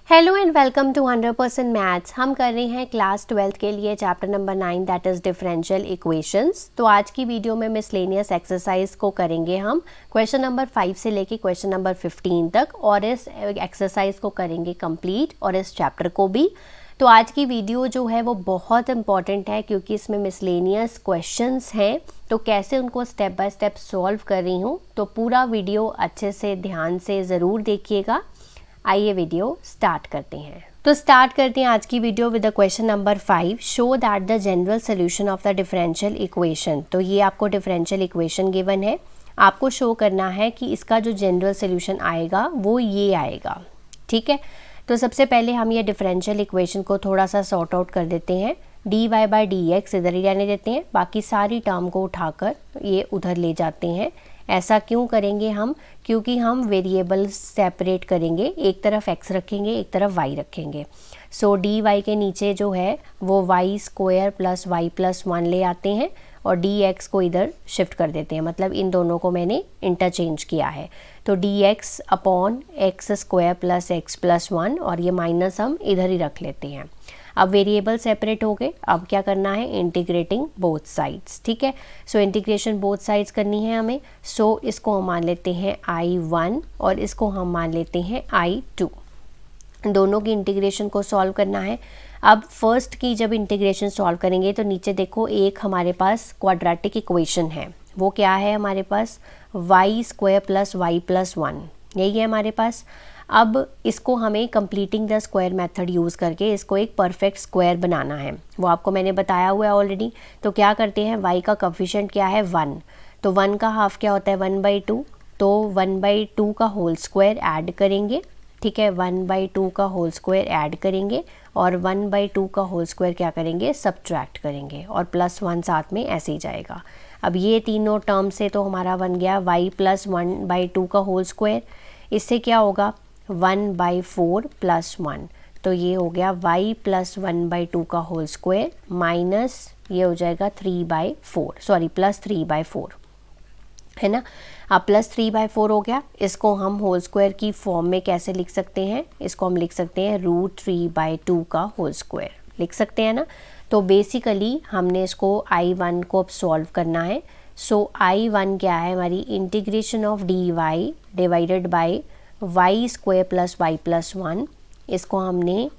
Hello and welcome to 100% maths. हम कर रहे हैं क्लास 12th के लिए chapter number 9 that is differential equations. तो आज की वीडियो में मिसलेनियस एक्सरसाइज को करेंगे हम क्वेश्चन नंबर 5 से लेके क्वेश्चन नंबर 15 तक, और इस एक्सरसाइज को करेंगे कंप्लीट और इस चैप्टर को भी। तो आज की वीडियो जो है वो बहुत इंपॉर्टेंट है क्योंकि इसमें मिसलेनियस क्वेश्चंस हैं, तो कैसे उनको स्टेप बाय स्टेप सॉल्व कर रही हूँ। तो पूरा वीडियो अच्छे से ध्यान से ज़रूर देखिएगा। आइए वीडियो स्टार्ट करते हैं। तो स्टार्ट करते हैं आज की video with the question number 5। Show that the general solution of the differential equation. तो ये आपको डिफरेंशियल इक्वेशन गिवन है, आपको शो करना है कि इसका जो जनरल सोल्यूशन आएगा वो ये आएगा। ठीक है, तो सबसे पहले हम ये डिफरेंशियल इक्वेशन को थोड़ा सा सॉर्ट आउट कर देते हैं। D y by d x इधर ही रहने देते हैं, बाकी सारी टर्म को उठाकर ये उधर ले जाते हैं। ऐसा क्यों करेंगे हम? क्योंकि हम वेरिएबल सेपरेट करेंगे, एक तरफ x रखेंगे एक तरफ y रखेंगे। सो डी वाई के नीचे जो है वो y square plus y plus 1 ले आते हैं और डी एक्स को इधर शिफ्ट कर देते हैं, मतलब इन दोनों को मैंने इंटरचेंज किया है। तो D x upon x square plus x plus 1 और ये माइनस हम इधर ही रख लेते हैं। अब वेरिएबल सेपरेट हो गए, अब क्या करना है? Integrating both sides. ठीक है, सो इंटीग्रेशन बोथ साइड्स करनी है हमें। सो इसको हम मान लेते हैं I1 और इसको हम मान लेते हैं I2। दोनों की इंटीग्रेशन को सॉल्व करना है। अब फर्स्ट की जब इंटीग्रेशन सॉल्व करेंगे तो नीचे देखो एक हमारे पास क्वाड्रेटिक इक्वेशन है, वो क्या है हमारे पास? Y square plus y plus 1, यही है हमारे पास। अब इसको हमें completing the square method use करके इसको एक परफेक्ट स्क्वायर बनाना है, वो आपको मैंने बताया हुआ है ऑलरेडी। तो क्या करते हैं, y का कोफिशिएंट क्या है? 1, तो 1 का हाफ क्या होता है? 1/2, तो 1/2 का होल स्क्वायर ऐड करेंगे। ठीक है, 1/2 का होल स्क्वायर ऐड करेंगे और 1/2 का होल स्क्वायर क्या करेंगे? सब्ट्रैक्ट करेंगे और प्लस 1 साथ में ऐसे ही जाएगा। अब ये तीनों टर्म से तो हमारा बन गया y प्लस 1/2 का होल स्क्वायर। इससे क्या होगा? 1/4 प्लस 1, तो ये हो गया y प्लस 1/2 का होल स्क्वायर माइनस ये हो जाएगा 3/4, सॉरी प्लस 3/4, है ना। अब प्लस 3/4 हो गया, इसको हम होल स्क्वायर की फॉर्म में कैसे लिख सकते हैं? इसको हम लिख सकते हैं √3/2 का होल स्क्वायर, लिख सकते हैं ना। तो बेसिकली हमने इसको I1 को अब सॉल्व करना है। सो I1 क्या है हमारी? Integration of d y divided by y square plus y plus 1, इसको हमने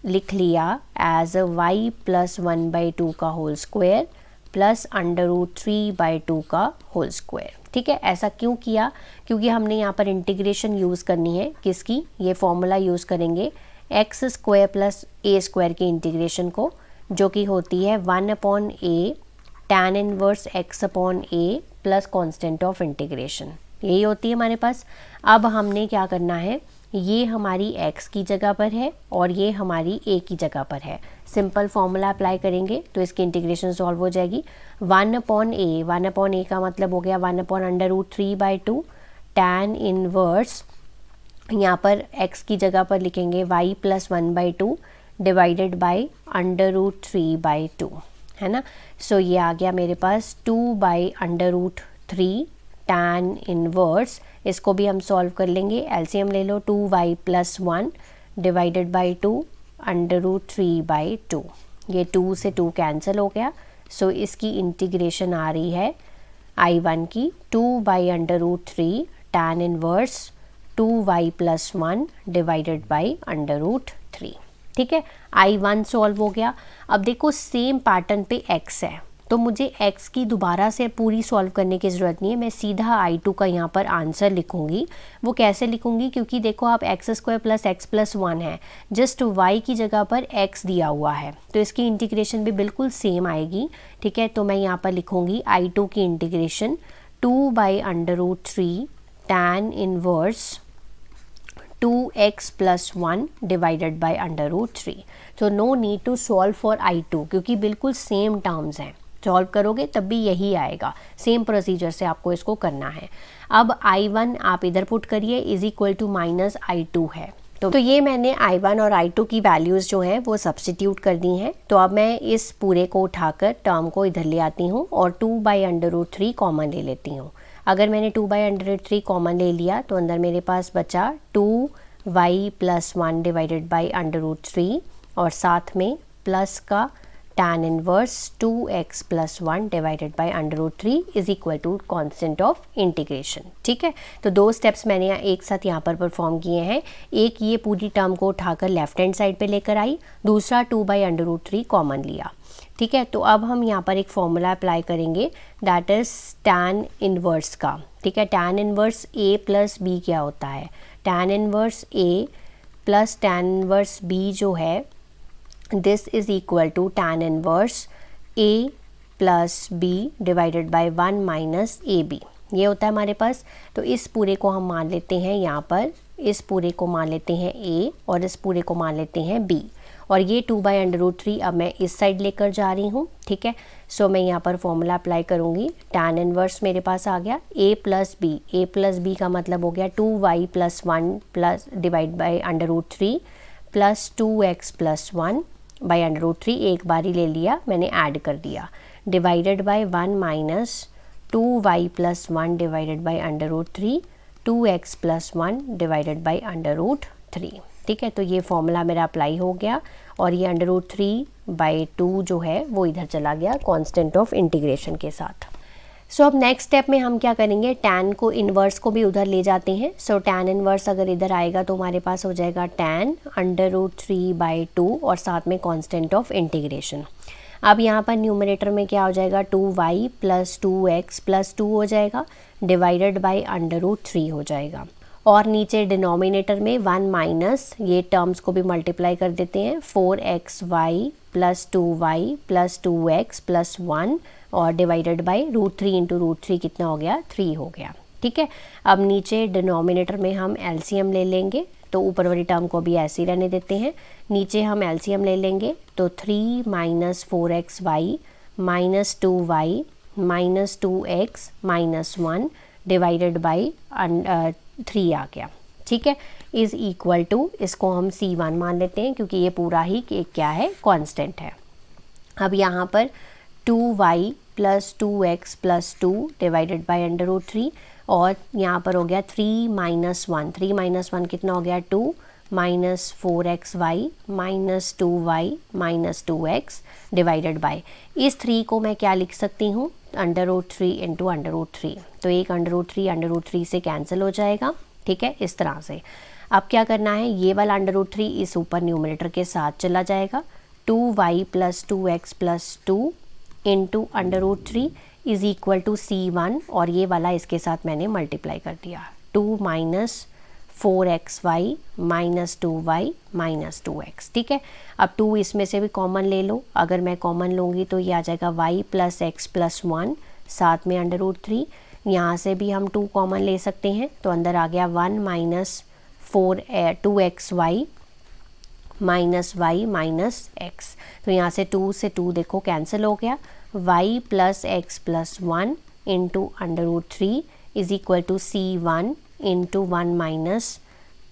लिख लिया एज वाई प्लस 1/2 का होल स्क्वायर प्लस √3/2 का होल स्क्वायर। ठीक है, ऐसा क्यों किया? क्योंकि हमने यहाँ पर इंटीग्रेशन यूज़ करनी है, किसकी? ये फॉर्मूला यूज़ करेंगे एक्स स्क्वायर प्लस ए स्क्वायर की इंटीग्रेशन को, जो कि होती है 1/a tan inverse x/a plus constant of integration, यही होती है हमारे पास। अब हमने क्या करना है, ये हमारी x की जगह पर है और ये हमारी a की जगह पर है। सिंपल फॉर्मूला अप्लाई करेंगे तो इसकी इंटीग्रेशन सॉल्व हो जाएगी। 1/a का मतलब हो गया 1/√3/2 tan इनवर्स, यहाँ पर x की जगह पर लिखेंगे y प्लस 1/2 डिवाइडेड बाई √3/2, है ना। सो ये आ गया मेरे पास 2/√3 tan इनवर्स। इसको भी हम सॉल्व कर लेंगे, एलसीएम ले लो, 2y प्लस 1 डिवाइडेड बाई 2 √3/2, ये 2 से 2 कैंसिल हो गया। सो इसकी इंटीग्रेशन आ रही है I1 की 2/√3 tan inverse 2y plus 1 divided by √3। ठीक है, I1 सॉल्व हो गया। अब देखो सेम पैटर्न पे x है, तो मुझे x की दोबारा से पूरी सॉल्व करने की ज़रूरत नहीं है, मैं सीधा I2 का यहाँ पर आंसर लिखूँगी। वो कैसे लिखूँगी? क्योंकि देखो आप x square plus x plus 1 है, जस्ट y की जगह पर x दिया हुआ है, तो इसकी इंटीग्रेशन भी बिल्कुल सेम आएगी। ठीक है, तो मैं यहाँ पर लिखूँगी I2 की integration 2/√3 tan inverse 2x plus 1 divided by √3। तो no need to solve for I2 क्योंकि बिल्कुल सेम टर्म्स हैं, सॉल्व करोगे तब भी यही आएगा, सेम प्रोसीजर से आपको इसको करना है। अब I1 आप इधर पुट करिए is equal to minus I2 है, तो ये मैंने I1 और I2 की वैल्यूज़ जो हैं वो सब्स्टिट्यूट कर दी हैं। तो अब मैं इस पूरे को उठाकर टर्म को इधर ले आती हूँ और 2/√3 कॉमन ले लेती हूँ। अगर मैंने 2/√3 कॉमन ले लिया तो अंदर मेरे पास बचा 2 y प्लस 1 डिवाइडेड बाई √3 और साथ में प्लस का tan inverse 2x plus 1 divided by √3 is equal to constant of integration. ठीक है, तो दो स्टेप्स मैंने एक साथ यहाँ पर परफॉर्म किए हैं। एक ये पूरी टर्म को उठाकर लेफ्ट हैंड साइड पे लेकर आई, दूसरा 2/√3 कॉमन लिया। ठीक है, तो अब हम यहाँ पर एक फॉर्मूला अप्लाई करेंगे दैट इज tan इनवर्स का। ठीक है, tan inverse a plus b क्या होता है, tan inverse a plus tan inverse b जो है this is equal to tan inverse a plus b divided by 1 minus a b, ये होता है हमारे पास। तो इस पूरे को हम मान लेते हैं यहाँ पर, इस पूरे को मान लेते हैं a और इस पूरे को मान लेते हैं b, और ये 2/√3 अब मैं इस साइड लेकर जा रही हूँ। ठीक है, सो मैं यहाँ पर फॉर्मूला अप्लाई करूँगी। tan इनवर्स मेरे पास आ गया a प्लस b का मतलब हो गया 2y plus 1 plus divide by √3 plus 2x plus 1 by √3, एक बार ही ले लिया मैंने, ऐड कर दिया, divided by 1 minus 2y plus 1 divided by √3 2x plus 1 divided by √3। ठीक है, तो ये फॉर्मूला मेरा अप्लाई हो गया और ये √3/2 जो है वो इधर चला गया कांस्टेंट ऑफ इंटीग्रेशन के साथ। सो अब नेक्स्ट स्टेप में हम क्या करेंगे, tan को इन्वर्स को भी उधर ले जाते हैं। सो tan इन्वर्स अगर इधर आएगा तो हमारे पास हो जाएगा tan √3/2 और साथ में कांस्टेंट ऑफ इंटीग्रेशन। अब यहाँ पर न्यूमरेटर में क्या हो जाएगा, 2y प्लस 2x प्लस 2 हो जाएगा डिवाइडेड बाई √3 हो जाएगा, और नीचे डिनोमिनेटर में 1 माइनस ये टर्म्स को भी मल्टीप्लाई कर देते हैं, 4xy plus 2y plus 2x plus 1 और डिवाइडेड बाई √3 इंटू √3 कितना हो गया, 3 हो गया। ठीक है, अब नीचे डिनोमिनेटर में हम एलसीएम ले लेंगे, तो ऊपर वाली टर्म को भी ऐसे ही रहने देते हैं। नीचे हम एलसीएम ले लेंगे तो 3 minus 4xy minus 2y minus 2x minus 1 divided by 3 आ गया। ठीक है, इज़ इक्वल टू, इसको हम C1 मान लेते हैं क्योंकि ये पूरा ही एक क्या है, कांस्टेंट है। अब यहाँ पर 2y plus 2x plus 2 divided by √3 और यहाँ पर हो गया 3 माइनस 1 कितना हो गया, 2 minus 4xy minus 2y minus 2x divided by, इस 3 को मैं क्या लिख सकती हूँ, √3 इंटू √3, तो एक √3 से कैंसिल हो जाएगा। ठीक है, इस तरह से। अब क्या करना है, ये वाला √3 इस ऊपर न्यूमरेटर के साथ चला जाएगा, 2y plus 2x plus 2 into √3 is equal to C1 और ये वाला इसके साथ मैंने मल्टीप्लाई कर दिया, 2 minus 4xy minus 2y minus 2x। ठीक है, अब 2 इसमें से भी कॉमन ले लो, अगर मैं कॉमन लूँगी तो ये आ जाएगा y प्लस x प्लस 1 साथ में √3, यहाँ से भी हम 2 कॉमन ले सकते हैं, तो अंदर आ गया 1 minus 2xy minus y minus x, तो यहाँ से 2 से 2 देखो कैंसिल हो गया, y plus x plus 1 into √3 is equal to C1 into 1 minus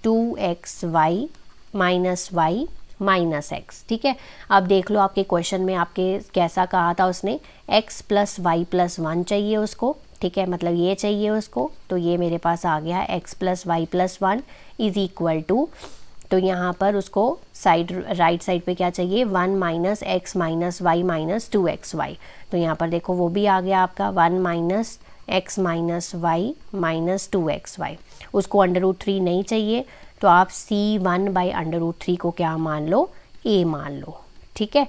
2xy minus y minus x। ठीक है, अब देख लो आपके क्वेश्चन में आपके कैसा कहा था उसने, x प्लस y प्लस 1 चाहिए उसको। ठीक है, मतलब ये चाहिए उसको, तो ये मेरे पास आ गया x plus y plus 1 is equal to, तो यहाँ पर उसको साइड राइट साइड पे क्या चाहिए, 1 minus x minus y minus 2xy, तो यहाँ पर देखो वो भी आ गया आपका 1 minus x minus y minus 2xy। उसको √3 नहीं चाहिए तो आप C1 बाई √3 को क्या मान लो, a मान लो। ठीक है,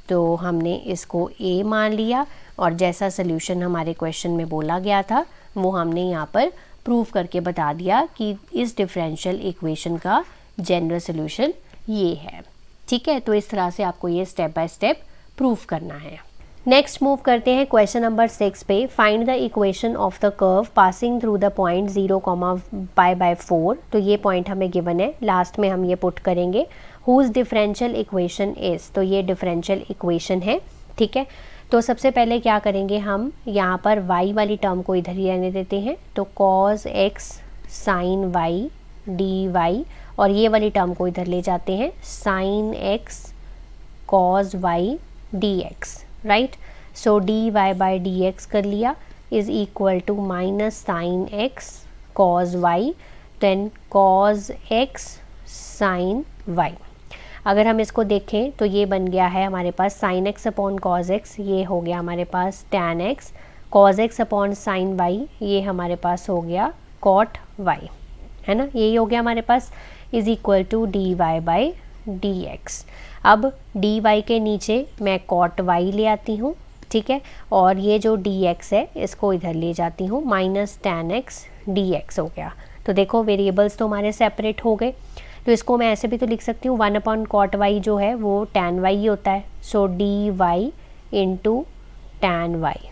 तो हमने इसको a मान लिया और जैसा सोल्यूशन हमारे क्वेश्चन में बोला गया था वो हमने यहाँ पर प्रूव करके बता दिया कि इस डिफरेंशियल इक्वेशन का जनरल सोल्यूशन ये है। ठीक है, तो इस तरह से आपको ये स्टेप बाय स्टेप प्रूव करना है। नेक्स्ट मूव करते हैं क्वेश्चन नंबर 6 पे। Find the equation of the curve passing through the point 0,π/4। तो ये पॉइंट हमें गिवन है, लास्ट में हम ये पुट करेंगे हुज डिफरेंशियल इक्वेशन इज, तो ये डिफरेंशियल इक्वेशन है। ठीक है, तो सबसे पहले क्या करेंगे, हम यहाँ पर y वाली टर्म को इधर ही रहने देते हैं, तो cos x sin y dy, और ये वाली टर्म को इधर ले जाते हैं sin x cos y dx, right. So dy by dx कर लिया is equal to minus sin x cos y, then cos x sine y. अगर हम इसको देखें तो ये बन गया है हमारे पास sine x upon cos x, ये हो गया हमारे पास tan x, cos x upon sine y, ये हमारे पास हो गया कॉट वाई, है ना, यही हो गया हमारे पास, is equal to d y by d x. अब डी वाई के नीचे मैं कॉट वाई ले आती हूँ, ठीक है, और ये जो डी एक्स है इसको इधर ले जाती हूँ, minus tan x d x हो गया। तो देखो वेरिएबल्स तो हमारे सेपरेट हो गए, तो इसको मैं ऐसे भी तो लिख सकती हूँ, 1 अपॉन कॉट वाई जो है वो टैन वाई ही होता है, so d y into tan y,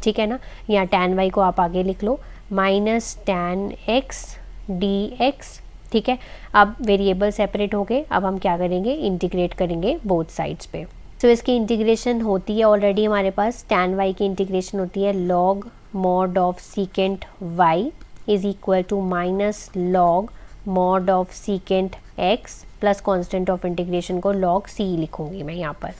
ठीक है ना, या टैन वाई को आप आगे लिख लो, minus tan x d x, ठीक है। अब वेरिएबल सेपरेट हो गए, अब हम क्या करेंगे, इंटीग्रेट करेंगे बोथ साइड्स पे। तो इसकी इंटीग्रेशन होती है ऑलरेडी हमारे पास, टैन वाई की इंटीग्रेशन होती है log mod of secant y is equal to minus log mod of secant x plus constant of integration को लॉग सी लिखूंगी मैं यहाँ पर,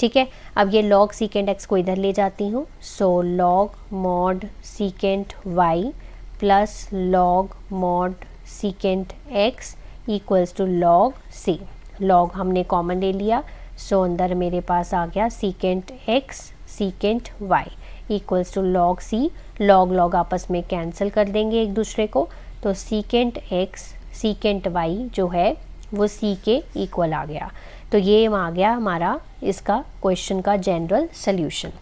ठीक है। अब ये लॉग सीकेंट एक्स को इधर ले जाती हूँ, so log mod secant y plus log mod secant x equals to log C. Log हमने कॉमन ले लिया, सो अंदर मेरे पास आ गया secant x secant y equals to log C. Log log आपस में कैंसिल कर देंगे एक दूसरे को, तो सीकेंट एक्स सीकेंट वाई जो है वो सी के इक्वल आ गया। तो ये आ गया हमारा इसका क्वेश्चन का जनरल सोल्यूशन।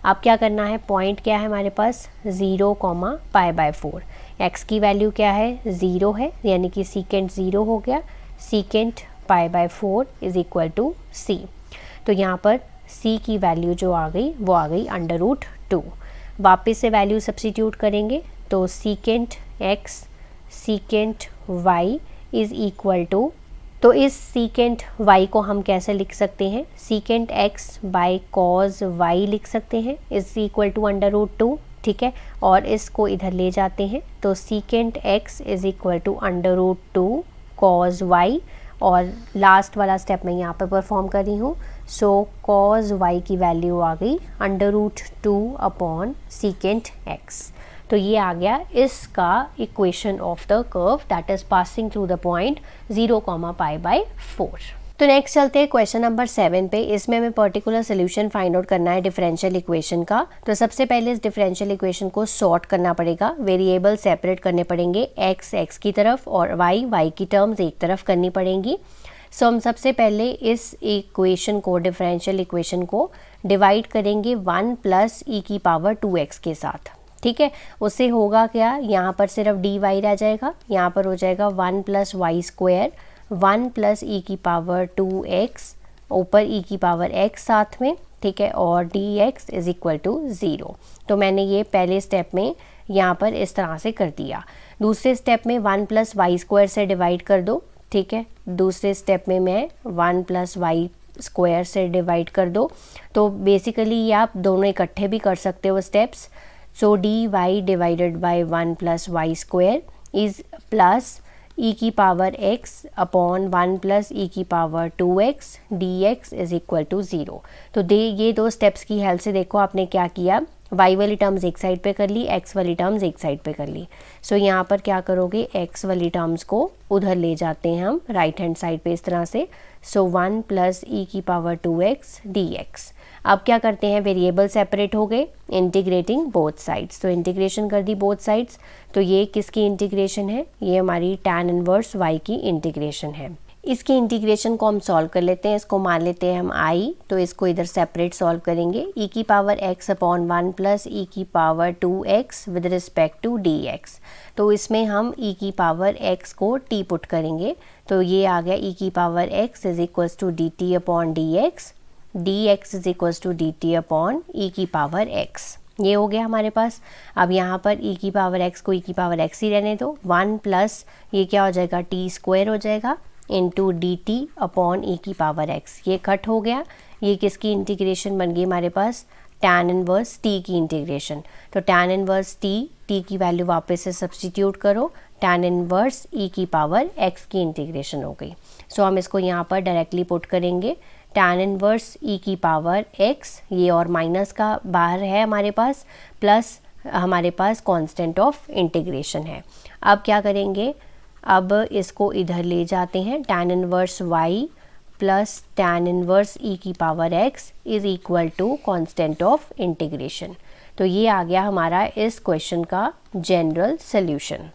अब क्या करना है, पॉइंट क्या है हमारे पास 0, π/4, एक्स की वैल्यू क्या है 0 है, यानी कि सीकेंट 0 हो गया, सीकेंट π/4 इज इक्वल टू सी। तो यहाँ पर सी की वैल्यू जो आ गई वो आ गई √2। वापस से वैल्यू सब्स्टिट्यूट करेंगे तो secant x secant y is equal to, तो इस सीकेंट वाई को हम कैसे लिख सकते हैं, secant x by cos y लिख सकते हैं, इज इक्वल टू √2, ठीक है। और इसको इधर ले जाते हैं तो secant x is equal to √2 cos y, और लास्ट वाला स्टेप मैं यहाँ पर परफॉर्म कर रही हूँ, सो कॉज वाई की वैल्यू आ गई √2 अपॉन सीकेंट एक्स। तो ये आ गया इसका equation of the curve that is passing through the point 0, π/4। तो नेक्स्ट चलते हैं क्वेश्चन नंबर 7 पे। इसमें हमें पर्टिकुलर सोल्यूशन फाइंड आउट करना है डिफरेंशियल इक्वेशन का। तो सबसे पहले इस डिफरेंशियल इक्वेशन को सॉर्ट करना पड़ेगा, वेरिएबल सेपरेट करने पड़ेंगे, एक्स एक्स की तरफ और वाई वाई की टर्म्स एक तरफ करनी पड़ेंगी। सो हम सबसे पहले इस इक्वेशन को, डिफरेंशियल इक्वेशन को डिवाइड करेंगे 1 + e⁻2x के साथ, ठीक है। उससे होगा क्या, यहाँ पर सिर्फ dy रह जाएगा, यहाँ पर हो जाएगा 1 + y², 1 + e⁻2x, ऊपर e⁻x साथ में, ठीक है, और dx इज इक्वल टू 0। तो मैंने ये पहले स्टेप में यहाँ पर इस तरह से कर दिया। दूसरे स्टेप में 1 + y² से डिवाइड कर दो, ठीक है। दूसरे स्टेप में मैं 1 + y² से डिवाइड कर दो। तो बेसिकली ये आप दोनों इकट्ठे भी कर सकते हो steps. So dy divided by 1 + y² is plus e⁻x upon 1 + e⁻2x dx is equal to 0। तो ये दो स्टेप्स की हेल्प से देखो आपने क्या किया, y वाली टर्म्स एक साइड पे कर ली, x वाली टर्म्स एक साइड पे कर ली। सो यहाँ पर क्या करोगे, x वाली टर्म्स को उधर ले जाते हैं हम राइट हैंड साइड पे इस तरह से। सो 1 + e⁻2x dx। अब क्या करते हैं, वेरिएबल सेपरेट हो गए, इंटीग्रेटिंग बोथ साइड्स। तो इंटीग्रेशन कर दी बोथ साइड्स। तो ये किसकी इंटीग्रेशन है, ये हमारी tan इनवर्स y की इंटीग्रेशन है। इसकी इंटीग्रेशन को हम सॉल्व कर लेते हैं, इसको मान लेते हैं हम i, तो इसको इधर सेपरेट सॉल्व करेंगे, e⁻x upon 1 + e⁻2x with respect to dx। तो इसमें हम e⁻x को t पुट करेंगे, तो ये आ गया e⁻x is equals to dt upon dx, dx is equals to dt upon e⁻x। ये हो गया हमारे पास। अब यहाँ पर e⁻x को e⁻x ही रहने दो, 1 प्लस ये क्या हो जाएगा t² हो जाएगा इंटू dt अपॉन e⁻x। ये कट हो गया, ये किसकी इंटीग्रेशन बन गई हमारे पास, tan इनवर्स t की इंटीग्रेशन। तो tan इनवर्स t की वैल्यू वापस से सब्स्टिट्यूट करो, tan इनवर्स e⁻x की इंटीग्रेशन हो गई। सो हम इसको यहाँ पर डायरेक्टली पुट करेंगे, tan इनवर्स e⁻x, ये और माइनस का बाहर है हमारे पास, प्लस हमारे पास कांस्टेंट ऑफ इंटीग्रेशन है। अब क्या करेंगे, अब इसको इधर ले जाते हैं, tan inverse y plus tan inverse e की power x is equal to constant of integration. तो ये आ गया हमारा इस क्वेश्चन का जनरल सोल्यूशन।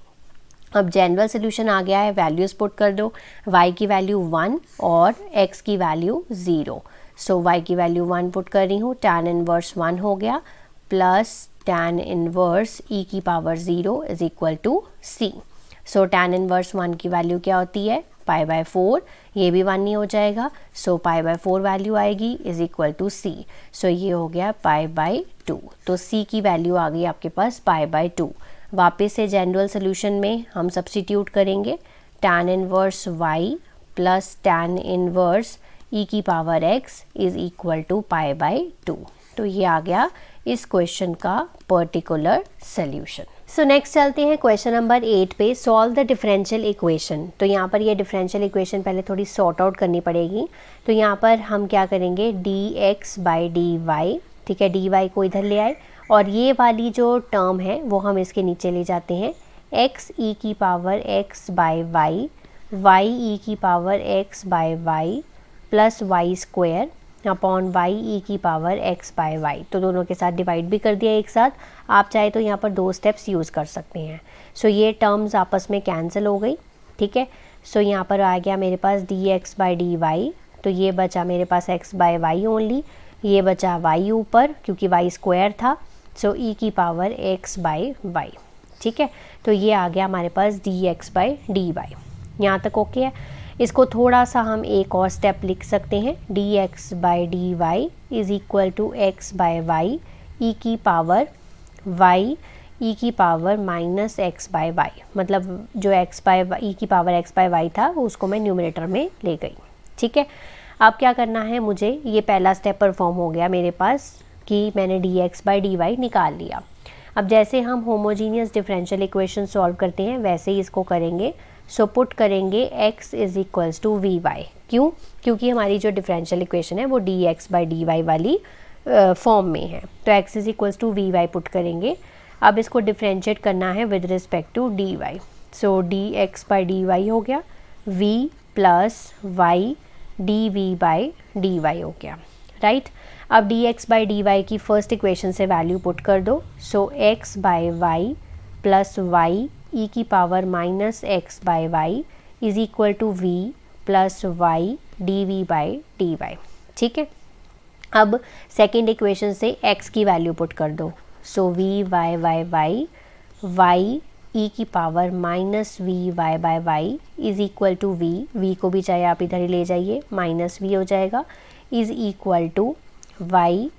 अब जनरल सोल्यूशन आ गया है, वैल्यूज़ पुट कर दो, y की वैल्यू 1 और x की वैल्यू 0। सो y की वैल्यू 1 पुट कर रही हूँ, tan इनवर्स 1 हो गया प्लस tan इनवर्स e की power 0 is equal to c। So tan inverse 1 की वैल्यू क्या होती है, π/4, ये भी 1 नहीं हो जाएगा, सो π/4 वैल्यू आएगी इज़ इक्वल टू c। सो ये हो गया π/2। तो c की वैल्यू आ गई आपके पास π/2। वापस से जनरल सोल्यूशन में हम सब्स्टिट्यूट करेंगे, tan inverse y plus tan inverse e की power x is equal to π/2। तो ये आ गया इस क्वेश्चन का पर्टिकुलर सोल्यूशन। सो नेक्स्ट चलते हैं क्वेश्चन नंबर 8 पे, सॉल्व द डिफरेंशियल इक्वेशन। तो यहाँ पर ये डिफरेंशियल इक्वेशन पहले थोड़ी सॉर्ट आउट करनी पड़ेगी। तो यहाँ पर हम क्या करेंगे, dx/dy, ठीक है, dy को इधर ले आए और ये वाली जो टर्म है वो हम इसके नीचे ले जाते हैं, x e की पावर x/y, y e की power x/y plus y square upon y e की पावर x/y। तो दोनों के साथ डिवाइड भी कर दिया एक साथ। आप चाहे तो यहाँ पर 2 स्टेप्स यूज़ कर सकते हैं। सो ये टर्म्स आपस में कैंसिल हो गई, ठीक है। सो यहाँ पर आ गया मेरे पास dx/dy, तो ये बचा मेरे पास x/y ओनली, ये बचा y ऊपर क्योंकि y स्क्वायर था, सो e की पावर x/y, ठीक है। तो ये आ गया हमारे पास dx/dy। यहाँ तक ओके है। इसको थोड़ा सा हम एक और स्टेप लिख सकते हैं, dx/dy is equal to x/y e की पावर y e की पावर माइनस x/y, मतलब जो e की पावर x/y था उसको मैं न्यूमरेटर में ले गई, ठीक है। अब क्या करना है मुझे, ये पहला स्टेप परफॉर्म हो गया मेरे पास कि मैंने dx/dy निकाल लिया। अब जैसे हम होमोजीनियस डिफरेंशियल इक्वेशन सॉल्व करते हैं वैसे ही इसको करेंगे। सो पुट करेंगे x is equals to vy। क्यों? क्योंकि हमारी जो डिफरेंशियल इक्वेशन है वो dx/dy वाली फॉर्म में है, तो x is equals to vy put करेंगे। अब इसको डिफरेंशिएट करना है with respect to dy। So dx/dy हो गया v प्लस y dv/dy हो गया, राइट। अब dx/dy की फर्स्ट इक्वेशन से वैल्यू पुट कर दो। So x/y plus y e की power minus x/y is equal to v plus y dv/dy, ठीक है। अब सेकेंड इक्वेशन से x की वैल्यू पुट कर दो। सो vy/y y e की power minus vy/y is equal to v को भी चाहे आप इधर ही ले जाइए, माइनस v हो जाएगा, is equal to y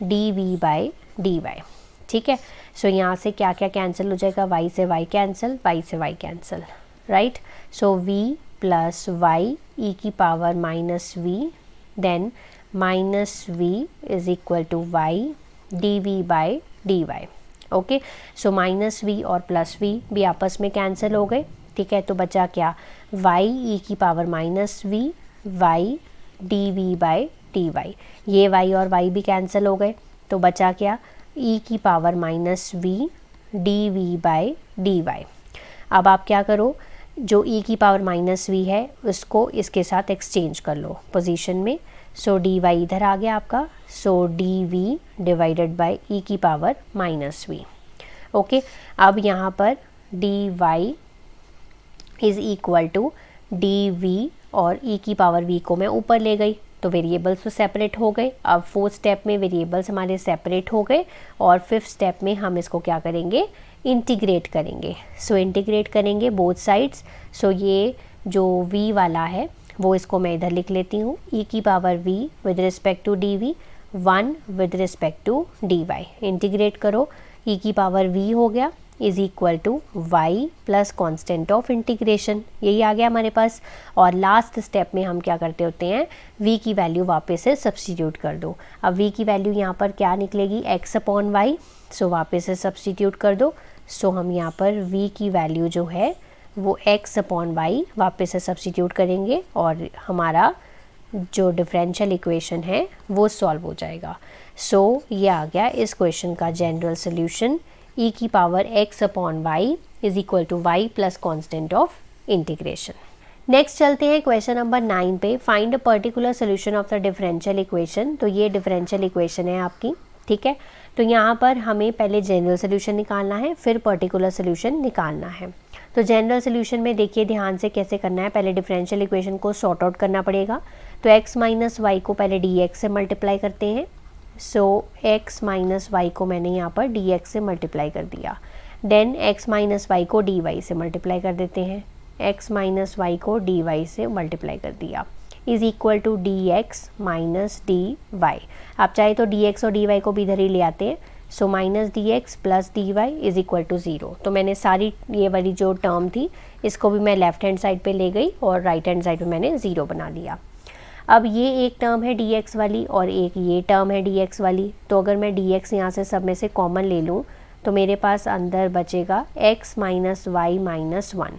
dv/dy, ठीक है। सो यहाँ से क्या क्या कैंसिल हो जाएगा, y से y कैंसिल, y से y cancel, right. So v plus y e की power minus v then minus v is equal to y dv/dy, okay. So minus v और प्लस v भी आपस में कैंसिल हो गए, ठीक है। तो बचा क्या, y e की power minus v y dv/dy, ये y और y भी कैंसिल हो गए, तो बचा क्या, e की पावर माइनस v dv/dy। अब आप क्या करो, जो e की पावर माइनस v है उसको इसके साथ एक्सचेंज कर लो पोजीशन में। सो dy इधर आ गया आपका, so dv divided by e की पावर माइनस v, ओके। अब यहाँ पर dy is equal to dv और e की पावर v को मैं ऊपर ले गई तो वेरिएबल्स तो सेपरेट हो गए। अब फोर्थ स्टेप में वेरिएबल्स हमारे सेपरेट हो गए और फिफ्थ स्टेप में हम इसको क्या करेंगे, इंटीग्रेट करेंगे। सो इंटीग्रेट करेंगे बोथ साइड्स। सो ये जो v वाला है वो इसको मैं इधर लिख लेती हूँ, e की power v with respect to dv, 1 with respect to dy। Integrate करो, e की पावर v हो गया is equal to y plus constant of integration, यही आ गया हमारे पास। और लास्ट स्टेप में हम क्या करते होते हैं, v की वैल्यू वापस से सब्स्टिट्यूट कर दो। अब v की वैल्यू यहाँ पर क्या निकलेगी, x/y, सो वापस से सब्स्टिट्यूट कर दो। सो हम यहाँ पर v की वैल्यू जो है वो x/y वापस से सब्स्टिट्यूट करेंगे और हमारा जो डिफरेंशियल इक्वेशन है वो सॉल्व हो जाएगा। सो ये आ गया इस क्वेश्चन का जनरल सोल्यूशन, e की power x/y is equal to y plus constant of integration. Next चलते हैं क्वेश्चन नंबर 9 पे। Find a particular solution of the differential equation. तो ये डिफरेंशियल इक्वेशन है आपकी, ठीक है। तो यहाँ पर हमें पहले जनरल सोल्यूशन निकालना है, फिर पर्टिकुलर सोल्यूशन निकालना है। तो जनरल सोल्यूशन में देखिए ध्यान से कैसे करना है। पहले डिफरेंशियल इक्वेशन को सॉर्ट आउट करना पड़ेगा। तो x माइनस वाई को पहले dx से मल्टीप्लाई करते हैं। सो x माइनस वाई को मैंने यहाँ पर dx से मल्टीप्लाई कर दिया। देन x माइनस वाई को dy से मल्टीप्लाई कर देते हैं। x माइनस वाई को dy से मल्टीप्लाई कर दिया is equal to dx minus dy। आप चाहे तो dx और dy को भी इधर ही ले आते हैं। So minus dx plus dy is equal to 0। तो मैंने सारी ये वाली जो टर्म थी इसको भी मैं लेफ्ट हैंड साइड पे ले गई और राइट हैंड साइड पे मैंने 0 बना लिया। अब ये एक टर्म है dx वाली और एक ये टर्म है dx वाली। तो अगर मैं dx यहाँ से सब में से कॉमन ले लूँ तो मेरे पास अंदर बचेगा x माइनस वाई माइनस 1।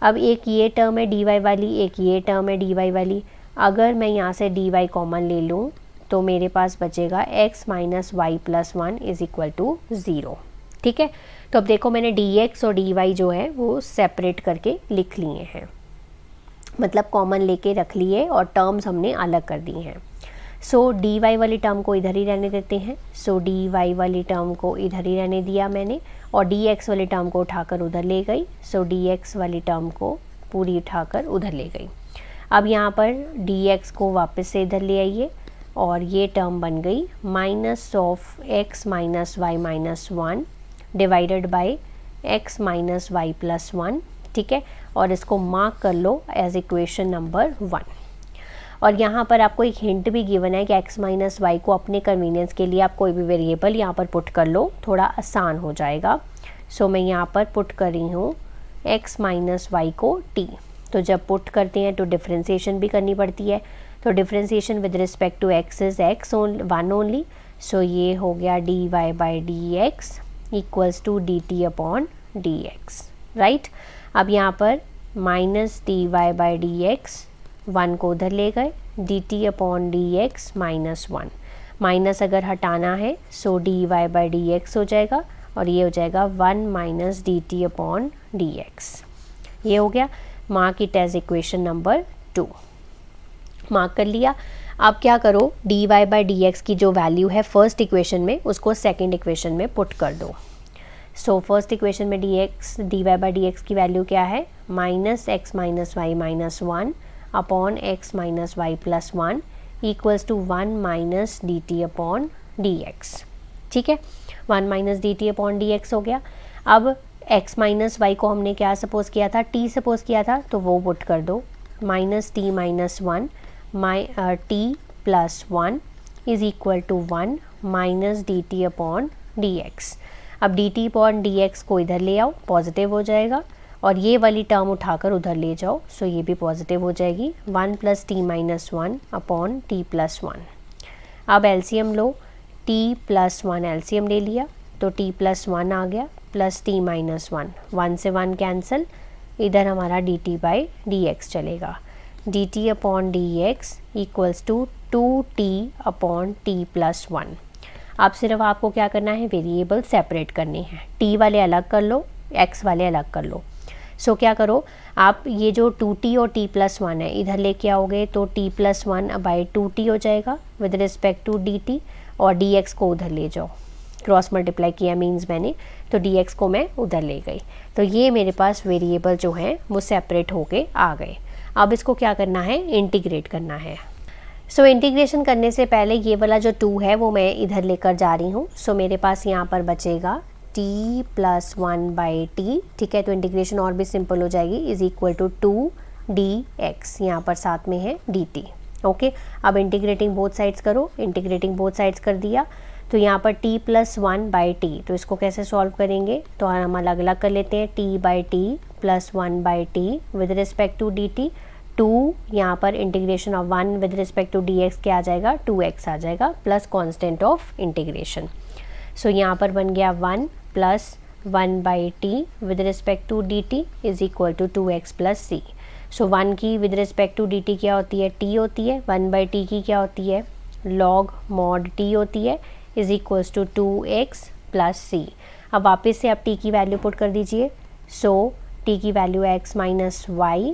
अब एक ये टर्म है dy वाली, एक ये टर्म है dy वाली। अगर मैं यहाँ से dy कॉमन ले लूँ तो मेरे पास बचेगा x minus y plus 1 is equal to 0, ठीक है। तो अब देखो मैंने dx और dy जो है वो सेपरेट करके लिख लिए हैं, मतलब कॉमन लेके रख लिए और टर्म्स हमने अलग कर दी हैं। सो dy वाली टर्म को इधर ही रहने देते हैं। सो dy वाली टर्म को इधर ही रहने दिया मैंने और dx वाली टर्म को उठाकर उधर ले गई। सो dx वाली टर्म को पूरी उठाकर उधर ले गई। अब यहाँ पर dx को वापस से इधर ले आइए और ये टर्म बन गई minus of x minus y minus 1 divided by x minus y plus 1, ठीक है। और इसको मार्क कर लो एज इक्वेशन नंबर 1। और यहाँ पर आपको एक हिंट भी गिवन है कि x माइनस वाई को अपने कन्वीनियंस के लिए आप कोई भी वेरिएबल यहाँ पर पुट कर लो, थोड़ा आसान हो जाएगा। सो मैं यहाँ पर पुट कर रही हूँ x माइनस वाई को t। तो जब पुट करते हैं तो डिफ्रेंसिएशन भी करनी पड़ती है। तो differentiation with respect to x is x 1 only. So ये हो गया dy by dx equals to dt upon dx, right. अब यहाँ पर माइनस dy बाई dx 1 को उधर ले गए, dt upon dx minus 1। Minus अगर हटाना है सो dy बाई dx हो जाएगा और ये हो जाएगा 1 माइनस dt अपॉन dx। ये हो गया। Mark it as equation number 2। Mark कर लिया। अब क्या करो, dy बाई dx की जो वैल्यू है फर्स्ट इक्वेशन में उसको सेकंड इक्वेशन में पुट कर दो। सो फर्स्ट इक्वेशन में dy बाई dx की वैल्यू क्या है, minus x minus y minus 1 upon x minus y plus 1 equals to 1 minus dt upon dx, ठीक है। 1 माइनस dt अपॉन dx हो गया। अब x माइनस वाई को हमने क्या सपोज किया था, t सपोज किया था, तो वो पुट कर दो। Minus t minus 1 t plus 1 is equal to 1 minus dt upon dx। अब dt अपॉन dx को इधर ले आओ, पॉजिटिव हो जाएगा और ये वाली टर्म उठाकर उधर ले जाओ, सो ये भी पॉजिटिव हो जाएगी। 1 plus T minus 1 upon T plus 1। अब एलसीएम लो, t प्लस 1 एलसीएम ले लिया तो t प्लस 1 आ गया प्लस t माइनस 1, 1 से 1 कैंसिल, इधर हमारा dt बाई dx चलेगा। dt upon dx equals to 2t upon t plus 1। अब सिर्फ आपको क्या करना है, वेरिएबल सेपरेट करने हैं। t वाले अलग कर लो, x वाले अलग कर लो। सो क्या करो, आप ये जो 2t और t प्लस 1 है इधर लेके आओगे तो t प्लस 1 बाई 2t हो जाएगा विद रिस्पेक्ट टू dt और dx को उधर ले जाओ। क्रॉस मल्टीप्लाई किया मीन्स मैंने, तो dx को मैं उधर ले गई। तो ये मेरे पास वेरिएबल जो हैं वो सेपरेट होके आ गए। अब इसको क्या करना है, इंटीग्रेट करना है। सो इंटीग्रेशन करने से पहले ये वाला जो 2 है वो मैं इधर लेकर जा रही हूँ। सो मेरे पास यहाँ पर बचेगा t प्लस 1 बाई टी, ठीक है। तो इंटीग्रेशन और भी सिंपल हो जाएगी, इज इक्वल टू 2dx, यहाँ पर साथ में है dt, ओके। अब इंटीग्रेटिंग बोथ साइड्स करो, इंटीग्रेटिंग बोथ साइड्स कर दिया तो यहाँ पर t प्लस 1 बाई टी। तो इसको कैसे सॉल्व करेंगे, तो हम अलग अलग कर लेते हैं। t by t plus 1 by t with respect to dt, 2 यहाँ पर integration of 1 with respect to dx क्या आ जाएगा, 2x आ जाएगा plus constant of integration. So यहाँ पर बन गया 1 plus 1 by t with respect to dt is equal to 2x plus c. So 1 की विद रिस्पेक्ट टू dt क्या होती है, t होती है। 1 बाई टी की क्या होती है, लॉग मॉड t होती है, is equals to 2x plus c. अब वापस से आप t की वैल्यू पुट कर दीजिए। सो टी की value x minus y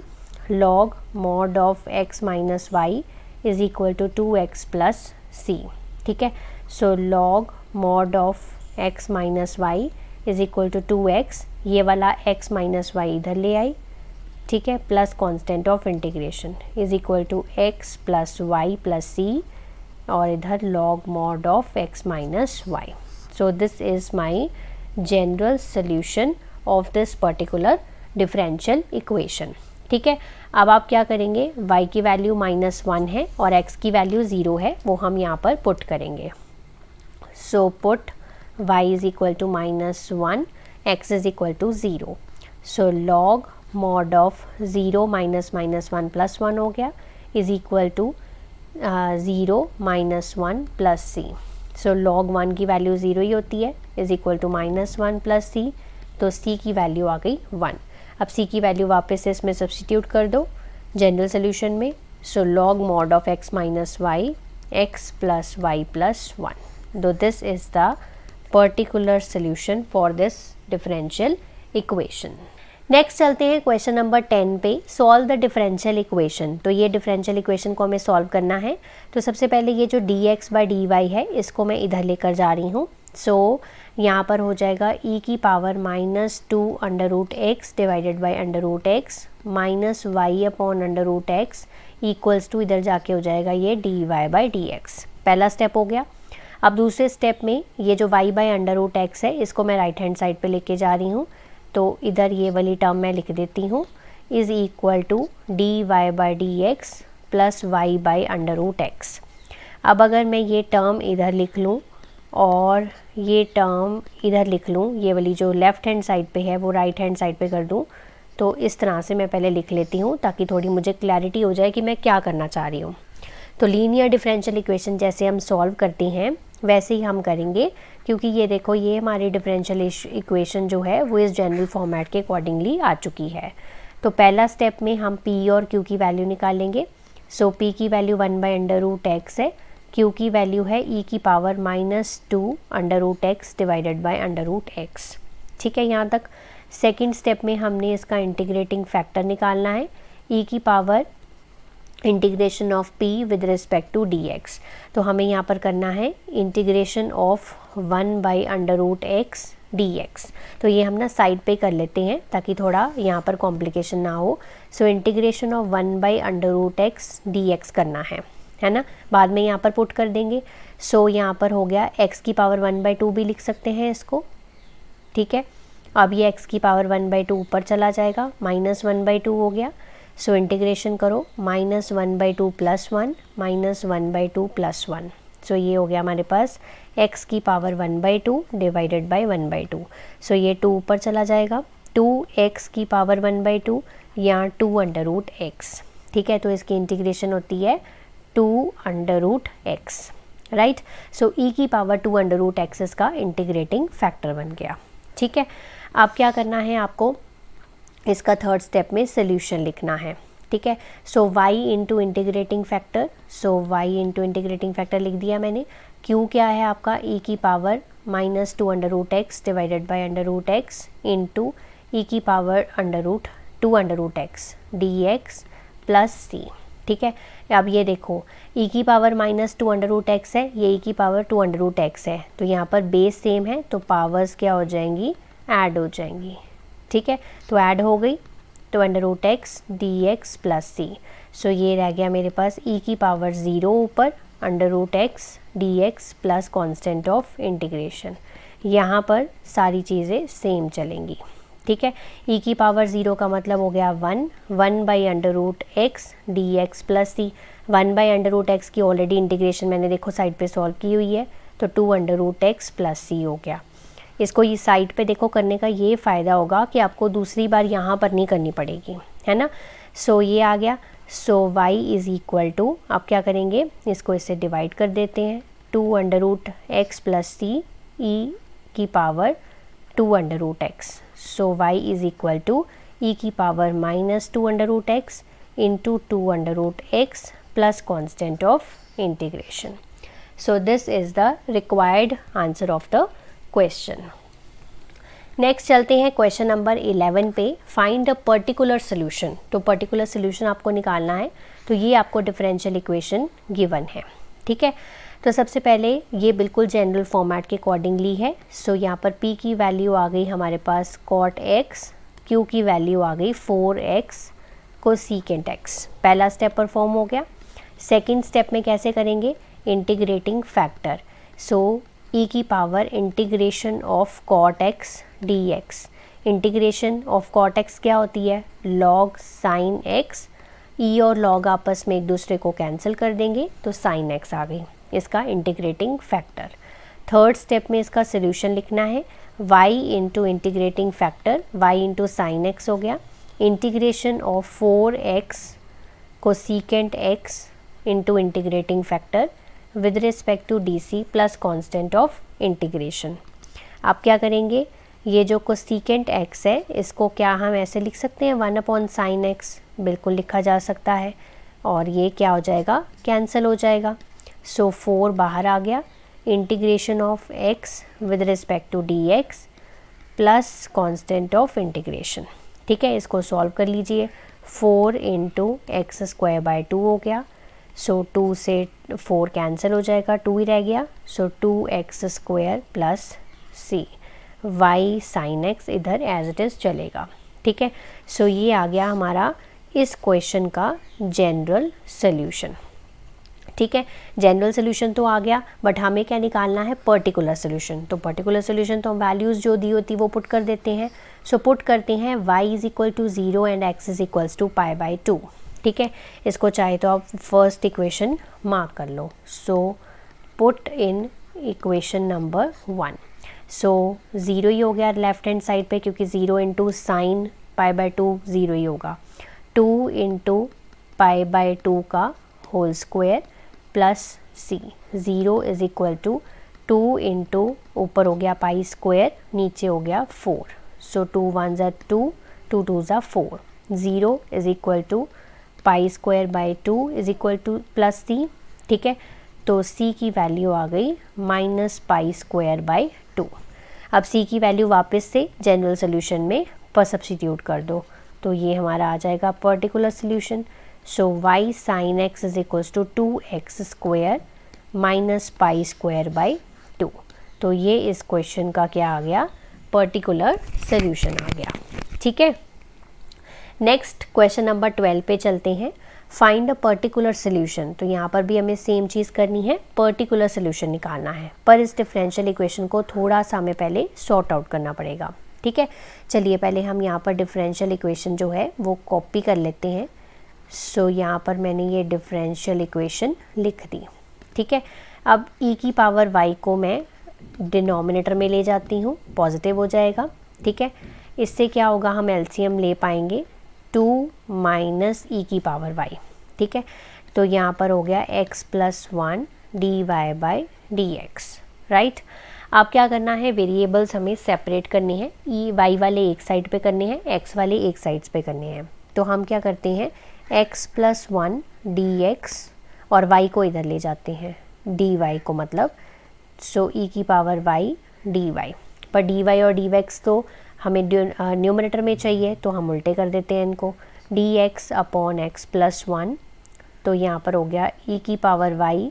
log mod of x minus y is equal to 2x plus c. ठीक है, so log mod of x minus y is equal to 2x, ये वाला x minus Y इधर ले आई, ठीक है, plus constant of integration is equal to x plus y plus c, और इधर log mod of x minus y. So this is my general solution of this particular differential equation. ठीक है, अब आप क्या करेंगे, y की वैल्यू -1 है और x की वैल्यू 0 है, वो हम यहाँ पर पुट करेंगे। So put y is equal to -1, x is equal to 0। So log mod of 0 minus -1 plus 1 हो गया is equal to 0 -1 plus c. So log 1 की वैल्यू 0 ही होती है, is equal to -1 plus c, तो c की value आ गई 1। अब c की वैल्यू वापस से इसमें सब्सटीट्यूट कर दो जनरल सोल्यूशन में। So log mod of x minus y x plus y plus 1, दो this is the particular solution for this differential equation. Next चलते हैं क्वेश्चन नंबर 10 पे, सॉल्व द डिफरेंशियल इक्वेशन। तो ये डिफरेंशियल इक्वेशन को हमें solve करना है। तो सबसे पहले ये जो dx बाई dy है इसको मैं इधर लेकर जा रही हूँ। सो यहाँ पर हो जाएगा e की power -2 under root x divided by under root x minus y upon under root x equals to इधर जाके हो जाएगा ये dy बाई dx। पहला स्टेप हो गया। अब दूसरे स्टेप में ये जो y by under root x है इसको मैं राइट हैंड साइड पे लेके जा रही हूँ, तो इधर ये वाली टर्म मैं लिख देती हूँ is equal to dy by dx plus y by under root x. अब अगर मैं ये टर्म इधर लिख लूँ और ये टर्म इधर लिख लूँ, ये वाली जो लेफ़्ट हैंड साइड पे है वो राइट हैंड साइड पे कर दूँ, तो इस तरह से मैं पहले लिख लेती हूँ ताकि थोड़ी मुझे क्लैरिटी हो जाए कि मैं क्या करना चाह रही हूँ। तो लीनियर डिफरेंशियल इक्वेशन जैसे हम सॉल्व करते हैं वैसे ही हम करेंगे, क्योंकि ये देखो ये हमारी डिफरेंशियल इक्वेशन जो है वो इस जनरल फॉर्मेट के अकॉर्डिंगली आ चुकी है। तो पहला स्टेप में हम p और q की वैल्यू निकालेंगे। सो p की value 1 by under root x है, q की वैल्यू है e की power -2 under root x divided by under root x. ठीक है, यहाँ तक। सेकेंड स्टेप में हमने इसका इंटीग्रेटिंग फैक्टर निकालना है, e की power integration of p with respect to dx। तो हमें यहाँ पर करना है integration of 1 by under root x dx। तो ये हम ना साइड पे कर लेते हैं ताकि थोड़ा यहाँ पर कॉम्प्लिकेशन ना हो। So integration of 1 by under root x dx करना है ना, बाद में यहाँ पर पुट कर देंगे। सो यहाँ पर हो गया x की पावर 1/2 भी लिख सकते हैं इसको। ठीक है, अब ये x की पावर 1/2 ऊपर चला जाएगा, -1/2 हो गया। सो इंटीग्रेशन करो -1/2 प्लस 1 -1/2 प्लस 1। सो ये हो गया हमारे पास x की पावर 1/2 डिवाइडेड बाई 1/2। सो ये 2 ऊपर चला जाएगा, 2x की पावर 1/2 यहाँ 2 अंडर रूट x। ठीक है, तो इसकी इंटीग्रेशन होती है 2 अंडर रूट x, राइट। सो e की पावर 2 अंडर रूट x इसका इंटीग्रेटिंग फैक्टर बन गया। ठीक है, अब क्या करना है आपको, इसका थर्ड स्टेप में सोल्यूशन लिखना है। ठीक है, so y into integrating factor, so y into integrating factor लिख दिया मैंने। q क्या है आपका, e की power -2 under root x divided by under root x into e की power √2 under root x dx plus c। ठीक है, अब ये देखो e की पावर -2 अंडर रूट एक्स है, ये e की पावर 2 अंडर रूट एक्स है, तो यहाँ पर बेस सेम है तो पावर्स क्या हो जाएंगी, ऐड हो जाएंगी। ठीक है, तो ऐड हो गई, तो under root x dx plus c. So ये रह गया मेरे पास e की पावर 0 ऊपर under root x dx plus constant of integration. यहाँ पर सारी चीज़ें सेम चलेंगी। ठीक है, e की पावर 0 का मतलब हो गया 1 by under root x dx plus c. 1 by under root x की ऑलरेडी इंटीग्रेशन मैंने देखो साइड पे सॉल्व की हुई है, तो 2 अंडर रूट एक्स प्लस सी हो गया। इसको ये साइड पे देखो करने का ये फ़ायदा होगा कि आपको दूसरी बार यहाँ पर नहीं करनी पड़ेगी, है ना। सो ये आ गया। सो y इज़ इक्वल टू, अब क्या करेंगे, इसको इससे डिवाइड कर देते हैं, 2 under root x plus c e की power 2 under root x. So y is equal to e की power -2 under root x into 2 under root x plus constant of integration. So this is the required answer of the question. Next चलते हैं question number 11 पे, find a particular solution. तो particular solution आपको निकालना है, तो ये आपको डिफरेंशियल इक्वेशन गिवन है, ठीक है। तो सबसे पहले ये बिल्कुल जनरल फॉर्मेट के अकॉर्डिंगली है। सो यहाँ पर p की वैल्यू आ गई हमारे पास cot x, q की वैल्यू आ गई 4x कोसेकेंट x। पहला स्टेप परफॉर्म हो गया। सेकंड स्टेप में कैसे करेंगे, इंटीग्रेटिंग फैक्टर। सो e की power integration of cot x dx। Integration of cot x क्या होती है, log sin x। e और log आपस में एक दूसरे को कैंसिल कर देंगे तो sin x आ गई, इसका इंटीग्रेटिंग फैक्टर। थर्ड स्टेप में इसका सोल्यूशन लिखना है, y into integrating factor y into sine x हो गया, integration of 4x cosecant x into integrating factor with respect to d plus constant of integration. आप क्या करेंगे, ये जो कोसेकेंट x है इसको क्या हम ऐसे लिख सकते हैं 1/sin x, बिल्कुल लिखा जा सकता है, और ये क्या हो जाएगा, कैंसिल हो जाएगा। सो 4 बाहर आ गया, integration of x with respect to dx plus constant of integration, ठीक है। इसको सॉल्व कर लीजिए, 4 इंटू एक्स स्क्वायर बाई 2 हो गया। सो 2 से 4 कैंसिल हो जाएगा, 2 ही रह गया। So 2x square plus c, y sine x इधर एज इट इज़ चलेगा, ठीक है। सो ये आ गया हमारा इस क्वेश्चन का जनरल सोल्यूशन, ठीक है। जनरल सोल्यूशन तो आ गया, बट हमें क्या निकालना है, पर्टिकुलर सोल्यूशन। तो पर्टिकुलर सोल्यूशन तो हम वैल्यूज़ जो दी होती वो पुट कर देते हैं। सो पुट करते हैं y is equal to 0 and x is equals to pi by 2, ठीक है। इसको चाहे तो आप फर्स्ट इक्वेशन मार्क कर लो। So put in equation number 1। So 0 ही हो गया लेफ्ट हैंड साइड पे, क्योंकि 0 इंटू साइन पाई बाई 2 0 ही होगा। 2 इंटू पाई बाई 2 का whole square plus c, 0 is equal to 2 into ऊपर हो गया पाई स्क्वायर, नीचे हो गया 4। सो 2 1 ज़ा 2, 2 2 ज़ा 4, 0 is equal to pi square by 2 is equal to plus c, ठीक है। तो c की वैल्यू आ गई माइनस पाई स्क्वायर बाई 2। अब c की वैल्यू वापस से जनरल सोल्यूशन में पर सब्स्टिट्यूट कर दो, तो ये हमारा आ जाएगा particular solution. So y sine x is equals to 2x square minus pi square by 2। तो ये इस क्वेश्चन का क्या आ गया, पर्टिकुलर सोल्यूशन आ गया, ठीक है। नेक्स्ट क्वेश्चन नंबर 12 पे चलते हैं, फाइंड अ पर्टिकुलर सोल्यूशन। तो यहाँ पर भी हमें सेम चीज़ करनी है, पर्टिकुलर सोल्यूशन निकालना है, पर इस डिफरेंशियल इक्वेशन को थोड़ा सा हमें पहले सॉर्ट आउट करना पड़ेगा, ठीक है। चलिए पहले हम यहाँ पर डिफरेंशियल इक्वेशन जो है वो कॉपी कर लेते हैं। सो यहाँ पर मैंने ये डिफरेंशियल इक्वेशन लिख दी, ठीक है। अब e की पावर y को मैं डिनोमिनेटर में ले जाती हूँ, पॉजिटिव हो जाएगा, ठीक है। इससे क्या होगा, हम एलसीएम ले पाएंगे 2 माइनस ई की पावर y, ठीक है। तो यहाँ पर हो गया x plus 1 dy by d x, right. अब क्या करना है, वेरिएबल्स हमें सेपरेट करने हैं, ई y वाले एक साइड पे करने हैं, x वाले एक साइड्स पे करने हैं। तो हम क्या करते हैं, x प्लस 1 dx और y को इधर ले जाते हैं, dy को मतलब, सो e की पावर y dy, पर dy और dx तो हमें न्यूमरेटर में चाहिए, तो हम उल्टे कर देते हैं इनको, dx अपॉन x प्लस 1। तो यहाँ पर हो गया e की पावर y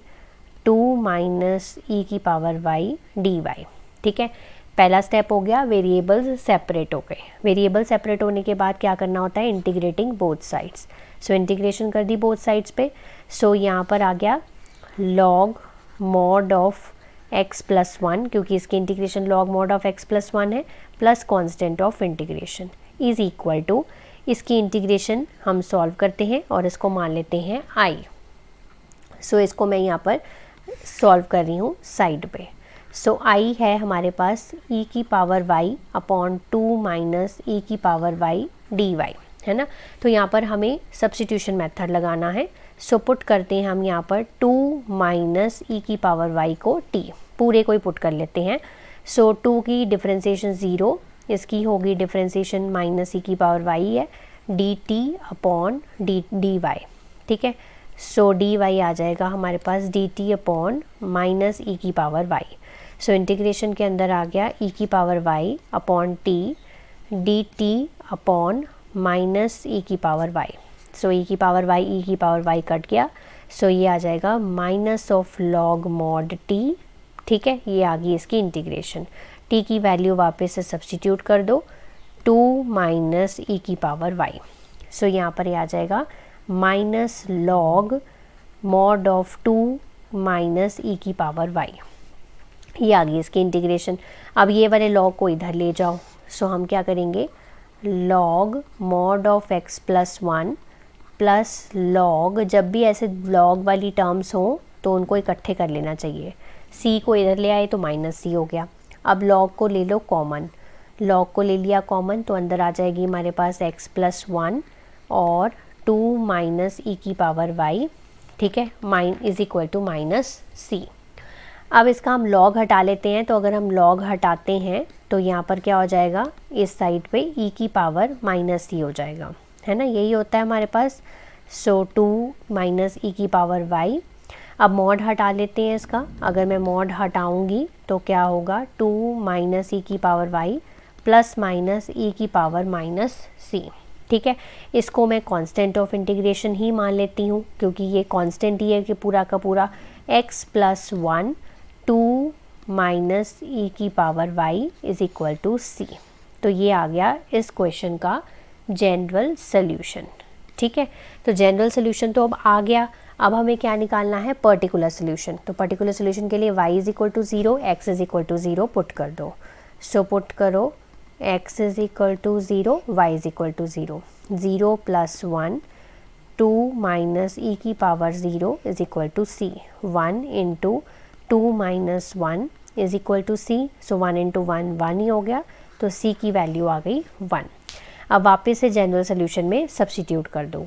2 माइनस e की पावर y dy, ठीक है। पहला स्टेप हो गया, वेरिएबल्स सेपरेट हो गए। वेरिएबल सेपरेट होने के बाद क्या करना होता है, integrating both sides. So integration कर दी बोथ साइड्स पे। सो यहाँ पर आ गया log mod of x plus 1, क्योंकि इसकी integration log mod of x plus 1 है, plus constant of integration is equal to, इसकी इंटीग्रेशन हम सॉल्व करते हैं और इसको मान लेते हैं i। सो इसको मैं यहाँ पर सॉल्व कर रही हूँ साइड पे। सो i है हमारे पास e की power y upon 2 minus e की पावर y dy, है ना। तो यहाँ पर हमें सब्स्टिट्यूशन मेथड लगाना है। सो पुट करते हैं हम यहाँ पर 2 माइनस ई की पावर y को t, पूरे को ही पुट कर लेते हैं। सो 2 की डिफ्रेंसिएशन 0, इसकी होगी डिफ्रेंसिएशन माइनस ई की पावर y है, dt अपॉन dy, ठीक है। सो dy आ जाएगा हमारे पास dt अपॉन माइनस ई की पावर y। सो इंटीग्रेशन के अंदर आ गया ई की power y upon t d t upon minus e की पावर वाई। सो ई की पावर वाई ई की पावर वाई कट गया, सो ये आ जाएगा minus of log mod T. ठीक है, ये आ गई इसकी इंटीग्रेशन। टी की वैल्यू वापस से सब्स्टिट्यूट कर दो, 2 माइनस ई की पावर वाई। सो यहाँ पर ये आ जाएगा minus log mod of 2 minus e की पावर वाई। ये आ गई इसकी इंटीग्रेशन। अब ये वाले लॉग को इधर ले जाओ। सो हम क्या करेंगे, log mod of x plus 1 plus log, जब भी ऐसे लॉग वाली टर्म्स हों तो उनको इकट्ठे कर लेना चाहिए। c को इधर ले आए तो माइनस c हो गया। अब लॉग को ले लो कॉमन, लॉग को ले लिया कॉमन तो अंदर आ जाएगी हमारे पास x प्लस 1 और 2 माइनस ई की पावर y। ठीक है, mine is equal to minus c। अब इसका हम लॉग हटा लेते हैं, तो अगर हम लॉग हटाते हैं तो यहाँ पर क्या हो जाएगा, इस साइड पे e की पावर माइनस c हो जाएगा, है ना, यही होता है हमारे पास। सो 2 माइनस ई की पावर y। अब मॉड हटा लेते हैं इसका, अगर मैं मॉड हटाऊंगी तो क्या होगा, 2 माइनस ई की power y plus minus e की पावर माइनस c। ठीक है, इसको मैं कांस्टेंट ऑफ इंटीग्रेशन ही मान लेती हूँ, क्योंकि ये कांस्टेंट ही है कि पूरा का पूरा x प्लस 1 2 माइनस ई की power y is equal to c। तो ये आ गया इस क्वेश्चन का जनरल सोल्यूशन। ठीक है, तो जनरल सोल्यूशन तो अब आ गया। अब हमें क्या निकालना है, पर्टिकुलर सोल्यूशन। तो पर्टिकुलर सोल्यूशन के लिए y is equal to 0, x is equal to 0 put कर दो। सो पुट करो x is equal to 0, y is equal to 0, 0 plus 1 2 minus e की power 0 is equal to c, 1 into 2 minus 1 is equal to c। So 1 into 1 1 ही हो गया, तो c की value आ गई 1। अब वापस से जनरल सोल्यूशन में सब्स्टिट्यूट कर दो।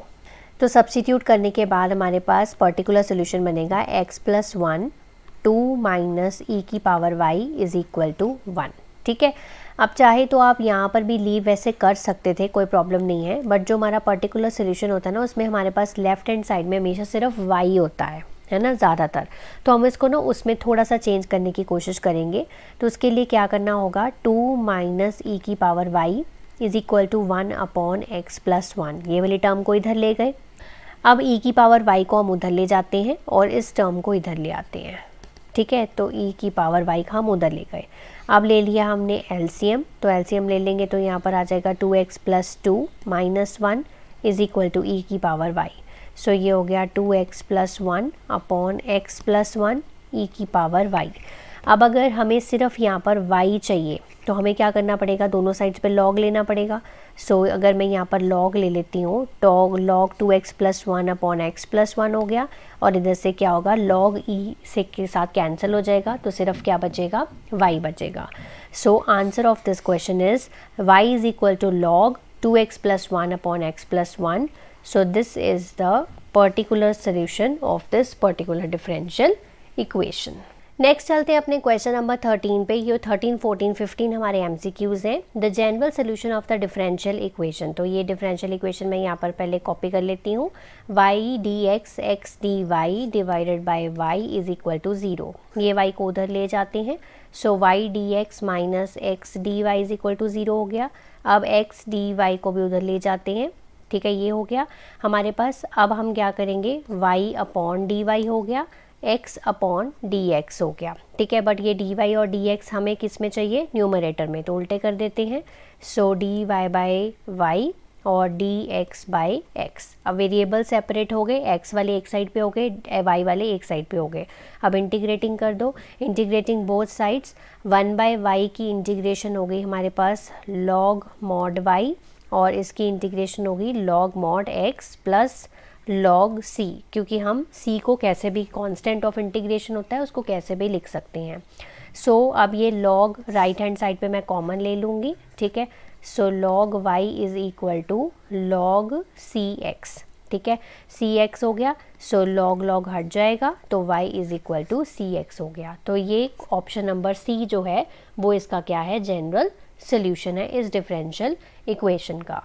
तो सब्स्टिट्यूट करने के बाद हमारे पास पर्टिकुलर सोल्यूशन बनेगा x प्लस 1 2 माइनस ई की power y is equal to 1। ठीक है, अब चाहे तो आप यहाँ पर भी लीव वैसे कर सकते थे, कोई प्रॉब्लम नहीं है, बट जो हमारा पर्टिकुलर सोल्यूशन होता है ना, उसमें हमारे पास लेफ्ट हैंड साइड में हमेशा सिर्फ y होता है ना, ज़्यादातर। तो हम इसको ना उसमें थोड़ा सा चेंज करने की कोशिश करेंगे। तो उसके लिए क्या करना होगा, 2 माइनस ई की power y is equal to 1 upon x plus 1। ये वाली टर्म को इधर ले गए। अब e की पावर y को हम उधर ले जाते हैं और इस टर्म को इधर ले आते हैं। ठीक है, तो e की पावर y का हम उधर ले गए। अब ले लिया हमने एलसीएम, तो एलसीएम ले लेंगे तो यहाँ पर आ जाएगा 2x plus 2 minus 1 is equal to e की पावर y। सो ये हो गया 2x plus 1 upon x plus 1 e की पावर y। अब अगर हमें सिर्फ यहाँ पर y चाहिए तो हमें क्या करना पड़ेगा, दोनों साइड्स पे log लेना पड़ेगा। सो अगर मैं यहाँ पर log ले लेती हूँ तो log 2x plus 1 upon x plus 1 हो गया, और इधर से क्या होगा, log e से के साथ कैंसिल हो जाएगा, तो सिर्फ क्या बचेगा, y बचेगा। So answer of this question is y is equal to log 2x plus 1 upon x plus 1। So this is the particular solution of this particular differential equation. Next चलते हैं अपने क्वेश्चन नंबर 13 पे। ये 13, 14, 15 हमारे MCQs हैं। The general solution of the differential equation. तो ये differential equation मैं यहाँ पर पहले कॉपी कर लेती हूँ। y dx x dy divided by y is equal to 0। ये y को उधर ले जाते हैं। So y dx minus x dy is equal to 0 हो गया। अब x dy को भी उधर ले जाते हैं। ठीक है, ये हो गया हमारे पास। अब हम क्या करेंगे, y अपॉन dy हो गया, x अपॉन dx हो गया। ठीक है, बट ये dy और dx हमें किस में चाहिए, न्यूमरेटर में, तो उल्टे कर देते हैं। सो dy बाय y और dx बाय x। अब वेरिएबल सेपरेट हो गए, x वाले एक साइड पे हो गए, y वाले एक साइड पे हो गए। अब इंटीग्रेटिंग कर दो, integrating both sides. 1 by y की इंटीग्रेशन हो गई हमारे पास log mod y, और इसकी इंटीग्रेशन होगी log mod x plus log c, क्योंकि हम c को कैसे भी कांस्टेंट ऑफ इंटीग्रेशन होता है, उसको कैसे भी लिख सकते हैं। सो अब ये log राइट हैंड साइड पे मैं कॉमन ले लूँगी। ठीक है, so log y is equal to log cx। ठीक है, cx हो गया, सो log हट जाएगा, तो y is equal to cx हो गया। तो ये ऑप्शन नंबर c जो है वो इसका क्या है, जनरल सोल्यूशन है इस डिफरेंशियल इक्वेशन का।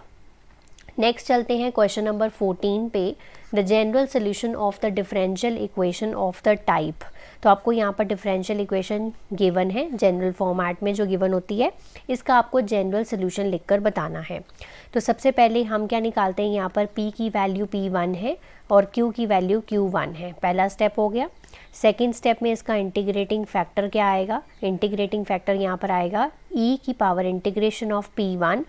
नेक्स्ट चलते हैं क्वेश्चन नंबर 14 पे, the general solution of the differential equation of the type. तो आपको यहाँ पर डिफरेंशियल इक्वेशन गिवन है जनरल फॉर्मेट में जो गिवन होती है, इसका आपको जनरल सोल्यूशन लिखकर बताना है। तो सबसे पहले हम क्या निकालते हैं, यहाँ पर p की वैल्यू p1 है और q की वैल्यू q1 है, पहला स्टेप हो गया। सेकेंड स्टेप में इसका इंटीग्रेटिंग फैक्टर क्या आएगा, इंटीग्रेटिंग फैक्टर यहाँ पर आएगा e की power integration of p1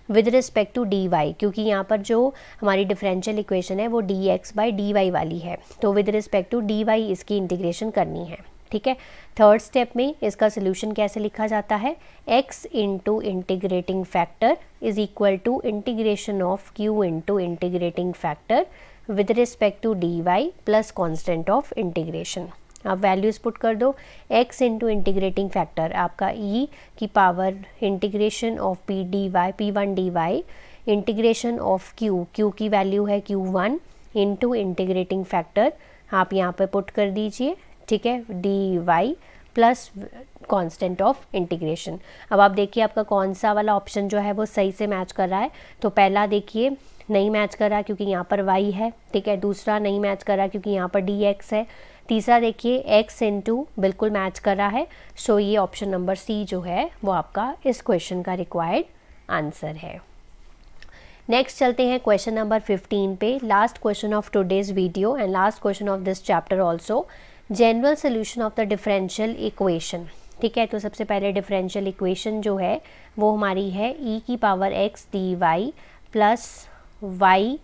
with respect to d y, क्योंकि यहाँ पर जो हमारी डिफरेंशियल इक्वेशन है वो d x by d y वाली है, तो with respect to d y इसकी इंटीग्रेशन करनी है। ठीक है, थर्ड स्टेप में इसका सोल्यूशन कैसे लिखा जाता है, x into integrating factor is equal to integration of q into integrating factor with respect to d y plus constant of integration. आप वैल्यूज़ पुट कर दो, x इंटू इंटीग्रेटिंग फैक्टर आपका e की power integration of p d y p1 d y integration of q की value है q1 into integrating factor आप यहाँ पे पुट कर दीजिए। ठीक है, d y plus constant of integration. अब आप देखिए आपका कौन सा वाला ऑप्शन जो है वो सही से मैच कर रहा है। तो पहला देखिए नहीं मैच कर रहा क्योंकि यहाँ पर y है। ठीक है, दूसरा नहीं मैच कर रहा क्योंकि यहाँ पर dx है। तीसरा देखिए x इंटू बिल्कुल मैच कर रहा है। सो ये ऑप्शन नंबर सी जो है वो आपका इस क्वेश्चन का रिक्वायर्ड आंसर है। नेक्स्ट चलते हैं क्वेश्चन नंबर 15 पे, last question of today's video and last question of this chapter also, general solution of the differential equation. ठीक है, तो सबसे पहले डिफरेंशियल इक्वेशन जो है वो हमारी है e की power x d y plus y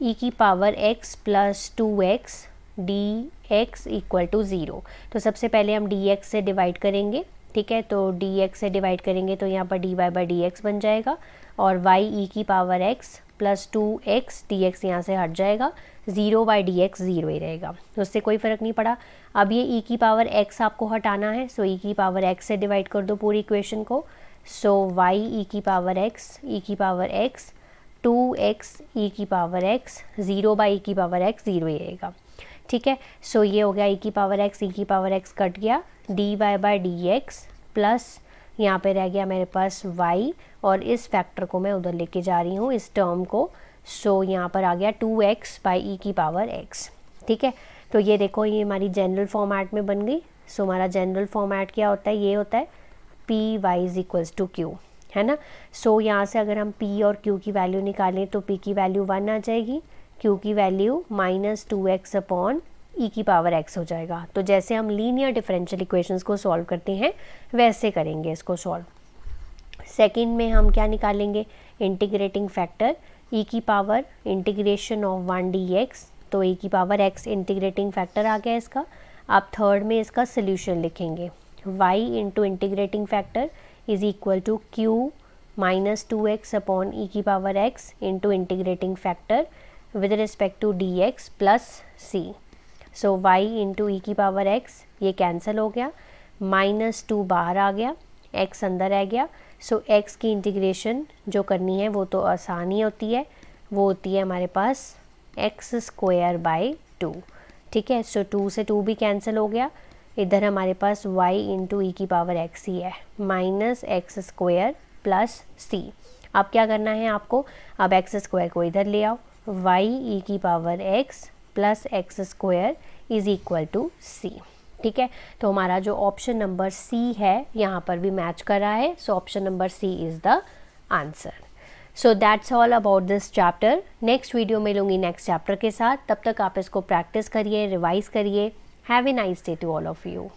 e की power x plus 2x d x equal to 0। तो सबसे पहले हम डी एक्स से डिवाइड करेंगे। ठीक है, तो डी एक्स से डिवाइड करेंगे तो यहाँ पर d y by d x बन जाएगा और वाई ई की power x plus 2x d x यहाँ से हट जाएगा, 0 बाई डी एक्स 0 ही रहेगा, तो उससे कोई फ़र्क नहीं पड़ा। अब ये e की पावर x आपको हटाना है, सो e की पावर x से डिवाइड कर दो पूरी इक्वेशन को। सो वाई ई की पावर x e की पावर x 2x e की पावर x 0 बाई e की पावर x 0 ही रहेगा। ठीक है, सो ये हो गया e की पावर x, e की पावर x कट गया, d y by d x plus यहाँ पे रह गया मेरे पास y और इस फैक्टर को मैं उधर लेके जा रही हूँ इस टर्म को। सो यहाँ पर आ गया 2x बाई ई की पावर x। ठीक है, तो ये देखो ये हमारी जनरल फॉर्मेट में बन गई। सो हमारा जनरल फॉर्मेट क्या होता है, ये होता है p y is equals to q, है ना। सो यहाँ से अगर हम p और q की वैल्यू निकालें तो p की वैल्यू 1 आ जाएगी, q की value minus 2x upon e की पावर x हो जाएगा। तो जैसे हम लीनियर डिफरेंशियल इक्वेशंस को सॉल्व करते हैं वैसे करेंगे इसको सॉल्व। सेकंड में हम क्या निकालेंगे, इंटीग्रेटिंग फैक्टर e की पावर इंटीग्रेशन ऑफ 1 dx, तो e की पावर x इंटीग्रेटिंग फैक्टर आ गया इसका। आप थर्ड में इसका सोल्यूशन लिखेंगे, y into integrating factor is equal to q minus 2x upon e की power x into integrating factor with respect to dx plus c। So y into e की power x ये cancel हो गया, minus 2 बाहर आ गया, x अंदर रह गया। सो x की इंटीग्रेशन जो करनी है वो तो आसानी होती है, वो होती है हमारे पास x स्क्वायर बाई 2। ठीक है, सो 2 से 2 भी कैंसिल हो गया, इधर हमारे पास y इंटू ई की पावर x ही है, minus x square plus c। अब क्या करना है आपको, अब x स्क्वायर को इधर ले आओ, y ई की power x plus x square is equal to c. ठीक है, तो हमारा जो ऑप्शन नंबर सी है यहाँ पर भी मैच कर रहा है। So option number C is the answer. So that's all about this chapter. Next video मिलूंगी नेक्स्ट चैप्टर के साथ, तब तक आप इसको प्रैक्टिस करिए, रिवाइज करिए। Have a nice day to all of you.